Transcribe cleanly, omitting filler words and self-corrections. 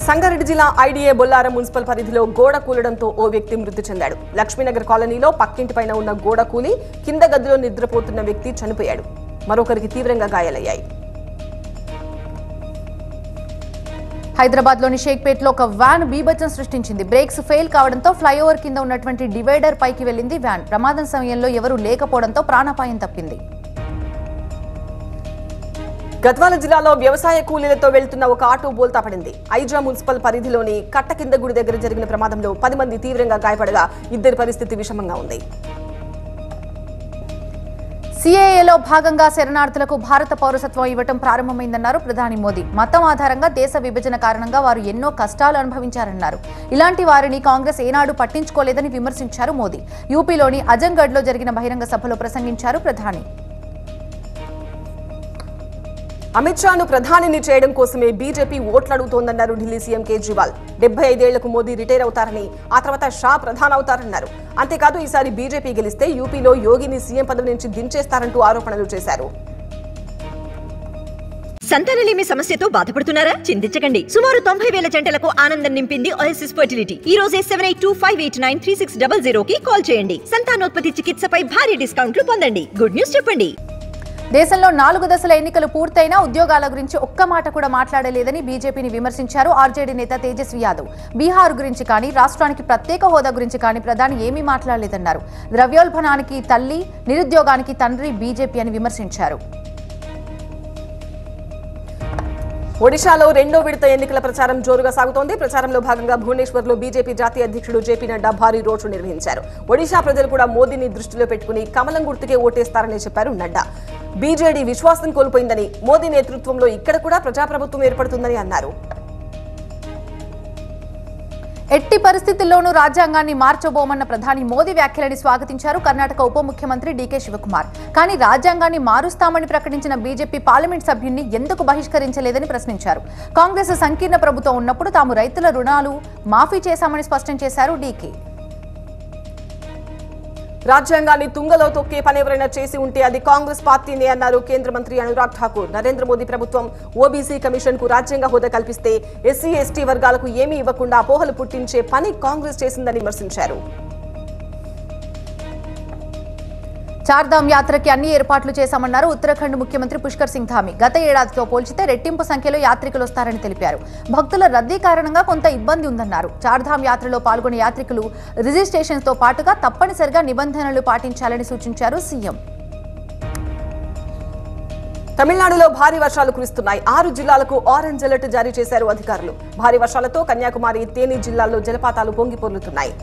సంగారెడ్డి జిల్లా IDA Bollaram municipal పరిధిలో గోడ కూలడంతో ఓ వ్యక్తి మృతి చెందాడు. లక్ష్మీనగర్ కాలనీలో పక్కింటిపైన ఉన్న గోడ కూలి కింద గదిలో నిద్రపోతున్న వ్యక్తి చనిపోయాడు. మరొకరికి తీవ్రంగా గాయాలయ్యాయి. హైదరాబాద్ లోని షేక్పేట్లో ఒక వ్యాన్ బీభత్సం సృష్టించింది. బ్రేక్స్ ఫెయిల్ కావడంతో ఫ్లైఓవర్ కింద ఉన్నటువంటి డివైడర్ పైకి వెళ్లింది వ్యాన్. ప్రమాదం సమయంలో ఎవరూ లేకపోవడంతో ప్రాణాపాయం తప్పింది. గద్వాల జిల్లాలో వ్యవసాయ కూలీలతో వెళ్తున్న ఒక ఆటో బోల్తా పడింది. ఐజా మున్సిపల్ పరిధిలోని కట్ట కింద గుడి దగ్గర జరిగిన ప్రమాదంలో 10 మంది తీవ్రంగా గాయపడగా ఇద్దరి పరిస్థితి విషమంగా ఉంది. సీఏఏలో భాగంగా శరణార్థులకు భారత పౌరసత్వం ఇవ్వటం ప్రారంభమైందన్నారు ప్రధాని మోదీ. మతం ఆధారంగా దేశ విభజన కారణంగా వారు ఎన్నో కష్టాలు అనుభవించారన్నారు. ఇలాంటి వారిని కాంగ్రెస్ ఏనాడు పట్టించుకోలేదని విమర్శించారు మోదీ. యూపీలోని అజంగఢ్లో జరిగిన బహిరంగ సభలో ప్రసంగించారు ప్రధాని. అమిత్ షాను ప్రధానిని చేయడం కోసమే బీజేపీ ఓట్లడుగుతోందన్నారు ఢిల్లీ సీఎం కేజ్రీవాల్. 75 ఏళ్లకు మోదీ రిటైర్ అవుతారని, ఆ తర్వాత షా ప్రధాని అవుతారన్నారు. అంతేకాదు ఈసారి బీజేపీ గెలిస్తే యూపీలో యోగిని సీఎం పదవి నుంచి దించేస్తారంటూ ఆరోపణలు చేశారు. సంతానలేమి సమస్యతో బాధపడుతున్నారా? చింతించకండి. సుమారు 90,000 జంటలకు ఆనందం నింపింది ఓఎస్ఎస్ ఫర్టిలిటీ. ఈ రోజే 7825893600 కి కాల్ చేయండి. సంతానోత్పత్తి చికిత్సపై భారీ డిస్కౌంట్లు పొందండి. గుడ్ న్యూస్ చెప్పండి. దేశంలో 4 దశల ఎన్నికలు పూర్తయినా ఉద్యోగాల గురించి ఒక్క మాట కూడా మాట్లాడలేదని బీజేపీని విమర్శించారు ఆర్జేడీ నేత తేజస్వి యాదవ్. బీహార్ గురించి కానీ, రాష్ట్రానికి ప్రత్యేక హోదా గురించి కానీ ప్రధాని ఏమీ మాట్లాడలేదన్నారు. ద్రవ్యోల్బణానికి తల్లి, నిరుద్యోగానికి తండ్రి బీజేపీ అని విమర్శించారు. ఒడిశాలో రెండో విడత ఎన్నికల ప్రచారం జోరుగా సాగుతోంది. ప్రచారంలో భాగంగా భువనేశ్వర్లో బీజేపీ జాతీయ అధ్యక్షుడు జేపీ నడ్డా భారీ రోడ్ షో నిర్వహించారు. ఒడిశా ప్రజలు కూడా మోదీని దృష్టిలో పెట్టుకుని కమలం గుర్తుకే ఓటేస్తారని చెప్పారు నడ్డా. బీజేడీ విశ్వాసం కోల్పోయిందని, మోదీ నేతృత్వంలో ఇక్కడ కూడా ప్రజాప్రభుత్వం ఏర్పడుతుందని అన్నారు. ఎట్టి పరిస్థితుల్లోనూ రాజ్యాంగాన్ని మార్చబోమన్న ప్రధాని మోదీ వ్యాఖ్యలని స్వాగతించారు కర్ణాటక ఉప ముఖ్యమంత్రి డీకే శివకుమార్. కానీ రాజ్యాంగాన్ని మారుస్తామని ప్రకటించిన బీజేపీ పార్లమెంట్ సభ్యున్ని ఎందుకు బహిష్కరించలేదని ప్రశ్నించారు. కాంగ్రెస్ సంకీర్ణ ప్రభుత్వం ఉన్నప్పుడు తాము రైతుల రుణాలు మాఫీ చేశామని స్పష్టం చేశారు డీకే. రాజ్యాంగాన్ని తుంగలో తొక్కే పనెవరైనా చేసి ఉంటే అది కాంగ్రెస్ పార్టీనే అన్నారు కేంద్ర మంత్రి అనురాగ్ ఠాకూర్. నరేంద్ర మోదీ ప్రభుత్వం ఓబీసీ కమిషన్ కు రాజ్యాంగ హోదా కల్పిస్తే ఎస్సీ ఎస్టీ వర్గాలకు ఏమీ ఇవ్వకుండా అపోహలు పుట్టించే పని కాంగ్రెస్ చేసిందని విమర్శించారు. చార్ధామ్ యాత్రకి అన్ని ఏర్పాట్లు చేశామన్నారు ఉత్తరాఖండ్ ముఖ్యమంత్రి పుష్కర్ సింగ్ ధామి. గత ఏడాదితో పోల్చితే రెట్టింపు సంఖ్యలో యాత్రికులు వస్తారని తెలిపారు. భక్తుల రద్దీ కారణంగా కొంత ఇబ్బంది ఉందన్నారు. చార్ధామ్ యాత్రలో పాల్గొనే యాత్రికులు రిజిస్ట్రేషన్తో పాటుగా తప్పనిసరిగా నిబంధనలు పాటించాలని సూచించారు సీఎం. తమిళనాడులో భారీ వర్షాలు కురుస్తున్నాయి. 6 జిల్లాలకు ఆరెంజ్ అలర్ట్ జారీ చేశారు అధికారులు. భారీ వర్షాలతో కన్యాకుమారి, తేని జిల్లాల్లో జలపాతాలు పొంగి పొర్లుతున్నాయి.